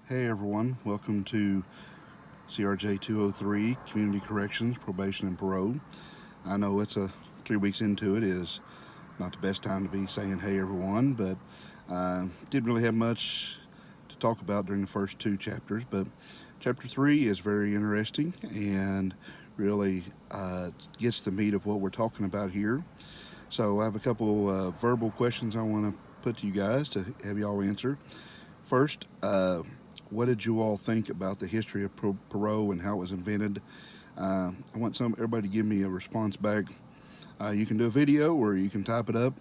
Hey everyone, welcome to CRJ 203, Community Corrections, Probation and Parole. I know it's 3 weeks into it is not the best time to be saying hey everyone, but didn't really have much to talk about during the first two chapters, but chapter 3 is very interesting and really gets the meat of what we're talking about here. So I have a couple verbal questions I want to put to you guys to have y'all answer. First, what did you all think about the history of parole and how it was invented? I want everybody to give me a response back. You can do a video or you can type it up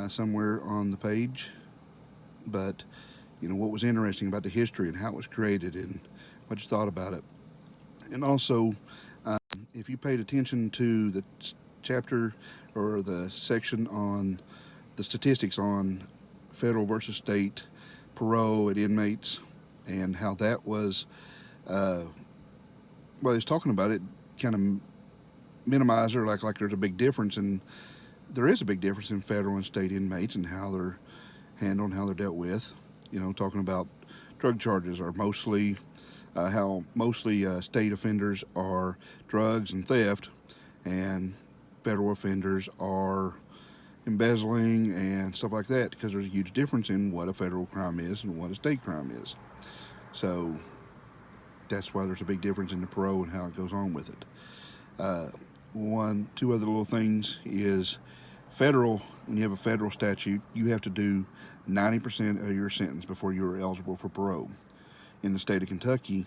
somewhere on the page. But what was interesting about the history and how it was created and what you thought about it. And also, if you paid attention to the chapter or the section on the statistics on federal versus state parole and inmates and how that was, he's talking about it, kind of minimize or like there's a big difference, and there is a big difference in federal and state inmates and how they're handled and how they're dealt with. Talking about drug charges are mostly how mostly state offenders are drugs and theft, and federal offenders are embezzling and stuff like that, because there's a huge difference in what a federal crime is and what a state crime is. So that's why there's a big difference in the parole and how it goes on with it. Two other little things is federal. When you have a federal statute, you have to do 90% of your sentence before you are eligible for parole. In the state of Kentucky,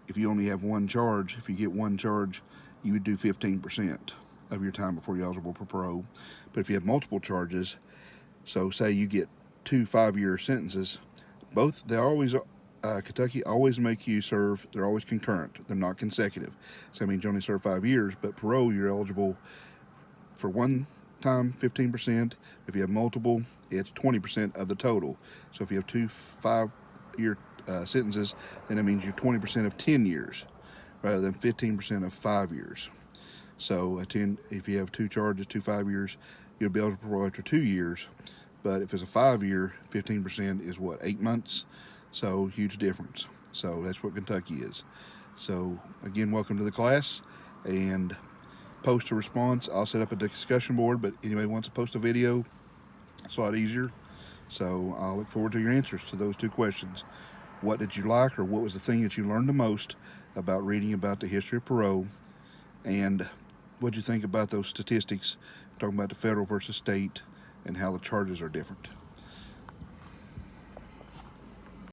if you only have one charge, if you get one charge, you would do 15% of your time before you're eligible for parole. But if you have multiple charges, so say you get 2 5-year sentences, Kentucky always make you serve, they're always concurrent, they're not consecutive. So that means you only serve 5 years, but parole, you're eligible for one time, 15%. If you have multiple, it's 20% of the total. So if you have 2 5-year sentences, then it means you're 20% of 10 years rather than 15% of 5 years. So if you have 2 charges, 2 5 years, you'll be eligible for parole after 2 years. But if it's a 5-year, 15% is 8 months? So huge difference. So that's what Kentucky is. So again, welcome to the class, and post a response. I'll set up a discussion board, but anybody wants to post a video, it's a lot easier. So I'll look forward to your answers to those 2 questions. What did you like, or what was the thing that you learned the most about reading about the history of parole? And what did you think about those statistics, talking about the federal versus state and how the charges are different?